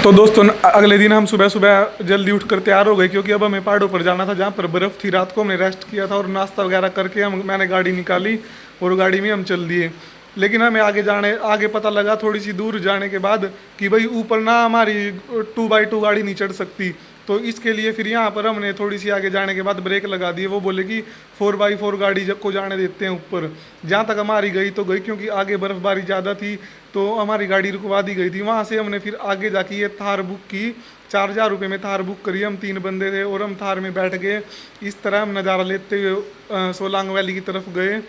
तो दोस्तों अगले दिन हम सुबह सुबह जल्दी उठ कर तैयार हो गए, क्योंकि अब हमें पहाड़ों पर जाना था जहाँ पर बर्फ़ थी। रात को हमने रेस्ट किया था और नाश्ता वगैरह करके मैंने गाड़ी निकाली और गाड़ी में हम चल दिए। लेकिन हमें आगे पता लगा थोड़ी सी दूर जाने के बाद कि भाई ऊपर ना हमारी 2x2 गाड़ी नहीं चढ़ सकती। तो इसके लिए फिर यहाँ पर हमने थोड़ी सी आगे जाने के बाद ब्रेक लगा दिए। वो बोले कि 4x4 गाड़ी जब को जाने देते हैं ऊपर। जहाँ तक हमारी गई तो गई, क्योंकि आगे बर्फबारी ज़्यादा थी तो हमारी गाड़ी रुकवा दी गई थी। वहाँ से हमने फिर आगे जाके ये थार बुक की। 4,000 रुपये में थार बुक करी। हम 3 बंदे थे और हम थार में बैठ गए। इस तरह हम नज़ारा लेते हुए सोलांग वैली की तरफ गए।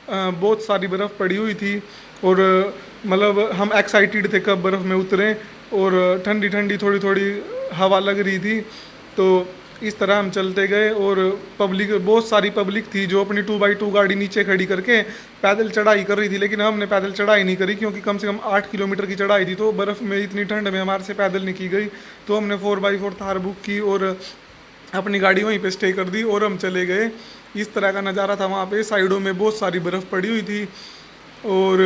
बहुत सारी बर्फ़ पड़ी हुई थी और मतलब हम एक्साइटेड थे कब बर्फ़ में उतरें, और ठंडी ठंडी थोड़ी थोड़ी हवा लग रही थी। तो इस तरह हम चलते गए और बहुत सारी पब्लिक थी जो अपनी 2x2 गाड़ी नीचे खड़ी करके पैदल चढ़ाई कर रही थी। लेकिन हमने पैदल चढ़ाई नहीं करी, क्योंकि कम से कम 8 किलोमीटर की चढ़ाई थी, तो बर्फ़ में इतनी ठंड में हमारे से पैदल नहीं की गई। तो हमने 4x4 थार बुक की और अपनी गाड़ी वहीं पे स्टे कर दी और हम चले गए। इस तरह का नज़ारा था। वहाँ पे साइडों में बहुत सारी बर्फ़ पड़ी हुई थी और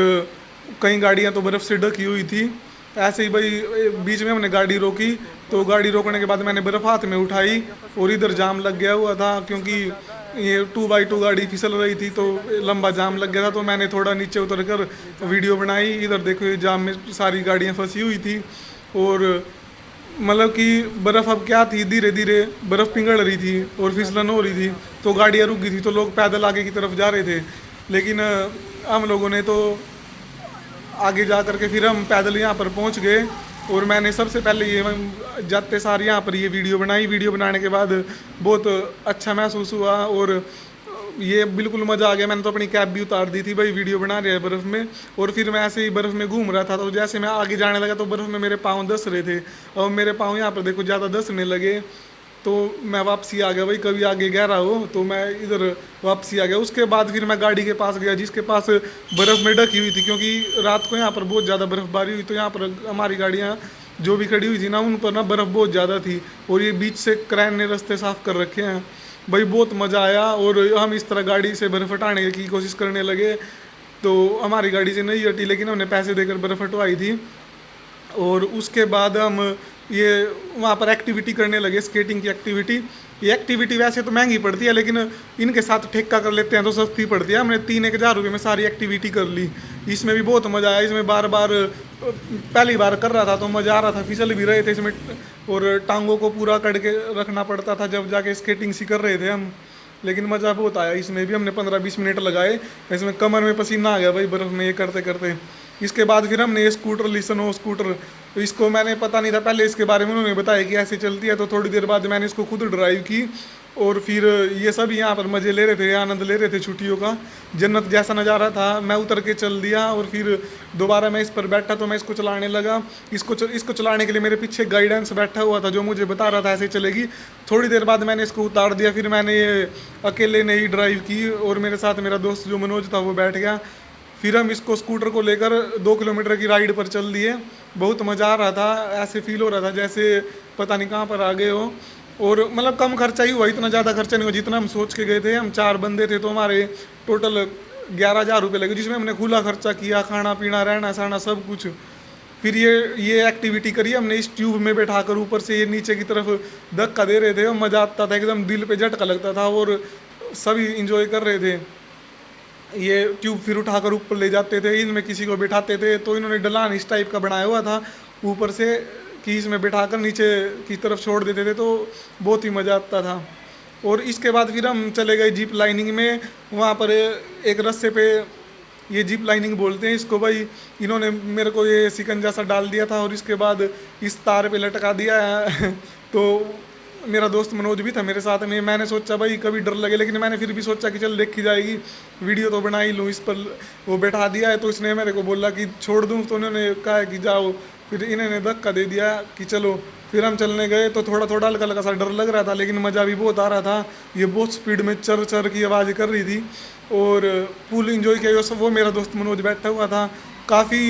कई गाड़ियाँ तो बर्फ़ से ढकी हुई थी। ऐसे ही भाई बीच में हमने गाड़ी रोकी, तो गाड़ी रोकने के बाद मैंने बर्फ़ हाथ में उठाई और इधर जाम लग गया हुआ था, क्योंकि ये 2x2 गाड़ी फिसल रही थी तो लंबा जाम लग गया था। तो मैंने थोड़ा नीचे उतर कर वीडियो बनाई। इधर देखो ये जाम में सारी गाड़ियाँ फंसी हुई थी और मतलब कि बर्फ़ अब क्या थी, धीरे धीरे बर्फ़ पिघल रही थी और फिसलन हो रही थी, तो गाड़ियाँ रुक गई थी, तो लोग पैदल आगे की तरफ जा रहे थे। लेकिन हम लोगों ने तो आगे जा करके फिर हम पैदल यहाँ पर पहुँच गए। और मैंने सबसे पहले ये जाते सार यहाँ पर ये वीडियो बनाई। वीडियो बनाने के बाद बहुत अच्छा महसूस हुआ और ये बिल्कुल मज़ा आ गया। मैंने तो अपनी कैप भी उतार दी थी, भाई वीडियो बना रहे हैं बर्फ़ में। और फिर मैं ऐसे ही बर्फ़ में घूम रहा था, तो जैसे मैं आगे जाने लगा तो बर्फ़ में मेरे पाँव धंस रहे थे और मेरे पाँव यहाँ पर देखो ज़्यादा धंसने लगे। तो मैं वापसी आ गया, भाई कभी आगे गहरा हो, तो मैं इधर वापसी आ गया। उसके बाद फिर मैं गाड़ी के पास गया जिसके पास बर्फ़ में ढकी हुई थी, क्योंकि रात को यहाँ पर बहुत ज़्यादा बर्फ़बारी हुई। तो यहाँ पर हमारी गाड़ियाँ जो भी खड़ी हुई थी ना, उन पर ना बर्फ़ बहुत ज़्यादा थी और ये बीच से क्रैन ने रास्ते साफ़ कर रखे हैं। भाई बहुत मज़ा आया और हम इस तरह गाड़ी से बर्फ़ हटाने की कोशिश करने लगे। तो हमारी गाड़ी से नहीं हटी, लेकिन हमने पैसे देकर बर्फ़ हटवाई थी। और उसके बाद हम ये वहाँ पर एक्टिविटी करने लगे, स्केटिंग की एक्टिविटी। ये एक्टिविटी वैसे तो महंगी पड़ती है, लेकिन इनके साथ ठेका कर लेते हैं तो सस्ती पड़ती है। हमने 3,000 रुपये में सारी एक्टिविटी कर ली। इसमें भी बहुत मज़ा आया। इसमें बार बार पहली बार कर रहा था तो मज़ा आ रहा था, फिसल भी रहे थे इसमें और टांगों को पूरा कट के रखना पड़ता था जब जाके स्केटिंग सी कर रहे थे हम। लेकिन मज़ा बहुत आया। इसमें भी हमने 15-20 मिनट लगाए। इसमें कमर में पसीना आ गया भाई बर्फ़ में ये करते करते। इसके बाद फिर हमने ये स्कूटर ली, स्नो स्कूटर। तो इसको मैंने पता नहीं था पहले इसके बारे में, उन्होंने बताया कि ऐसे चलती है। तो थोड़ी देर बाद मैंने इसको खुद ड्राइव की और फिर ये सब यहाँ पर मज़े ले रहे थे, आनंद ले रहे थे छुट्टियों का। जन्नत जैसा नज़ारा था। मैं उतर के चल दिया और फिर दोबारा मैं इस पर बैठा तो मैं इसको चलाने लगा। इसको चलाने के लिए मेरे पीछे गाइडेंस बैठा हुआ था जो मुझे बता रहा था ऐसे चलेगी। थोड़ी देर बाद मैंने इसको उतार दिया, फिर मैंने ये अकेले ने ही ड्राइव की और मेरे साथ मेरा दोस्त जो मनोज था वो बैठ गया। फिर हम इसको स्कूटर को लेकर 2 किलोमीटर की राइड पर चल दिए। बहुत मज़ा आ रहा था, ऐसे फील हो रहा था जैसे पता नहीं कहाँ पर आ गए हो। और मतलब कम खर्चा ही हुआ, इतना ज़्यादा खर्चा नहीं हुआ जितना हम सोच के गए थे। हम 4 बंदे थे तो हमारे टोटल 11,000 रुपये लगे, जिसमें हमने खुला खर्चा किया, खाना पीना रहना सहना सब कुछ। फिर ये एक्टिविटी करी हमने इस ट्यूब में बैठा कर, ऊपर से ये नीचे की तरफ धक्का दे रहे थे और मज़ा आता था, एकदम दिल पे झटका लगता था और सभी इंजॉय कर रहे थे। ये ट्यूब फिर उठाकर ऊपर ले जाते थे, इनमें किसी को बिठाते थे। तो इन्होंने ढलान इस टाइप का बनाया हुआ था ऊपर से कि इसमें बिठाकर नीचे की तरफ छोड़ देते थे, तो बहुत ही मज़ा आता था। और इसके बाद फिर हम चले गए जीप लाइनिंग में। वहाँ पर एक रस्से पे, ये जीप लाइनिंग बोलते हैं इसको भाई, इन्होंने मेरे को ये शिकंजा सा डाल दिया था और इसके बाद इस तार पे लटका दिया है। तो मेरा दोस्त मनोज भी था मेरे साथ में। मैंने सोचा भाई कभी डर लगे, लेकिन मैंने फिर भी सोचा कि चल देखी जाएगी, वीडियो तो बना ही लूँ इस पर। वो बैठा दिया है तो इसने मेरे को बोला कि छोड़ दूँ, तो उन्होंने कहा कि जाओ। फिर इन्होंने धक्का दे दिया कि चलो। फिर हम चलने गए तो थोड़ा थोड़ा हल्का हल्का सा डर लग रहा था, लेकिन मज़ा भी बहुत आ रहा था। ये बहुत स्पीड में चर चर की आवाज़ कर रही थी और फुल इंजॉय किया। वो मेरा दोस्त मनोज बैठा हुआ था। काफ़ी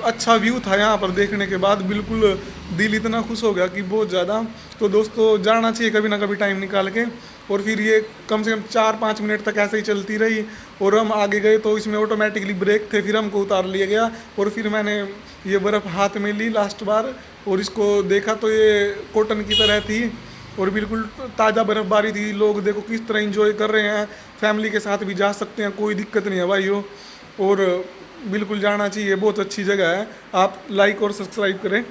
अच्छा व्यू था यहाँ पर देखने के बाद, बिल्कुल दिल इतना खुश हो गया कि बहुत ज़्यादा। तो दोस्तों जाना चाहिए कभी ना कभी टाइम निकाल के। और फिर ये कम से कम 4-5 मिनट तक ऐसे ही चलती रही, और हम आगे गए तो इसमें ऑटोमेटिकली ब्रेक थे, फिर हमको उतार लिया गया। और फिर मैंने ये बर्फ़ हाथ में ली लास्ट बार, और इसको देखा तो ये कॉटन की तरह थी, और बिल्कुल ताज़ा बर्फ़बारी थी। लोग देखो किस तरह इंजॉय कर रहे हैं, फैमिली के साथ भी जा सकते हैं, कोई दिक्कत नहीं है भाइयों। और बिल्कुल जाना चाहिए, बहुत अच्छी जगह है। आप लाइक और सब्सक्राइब करें।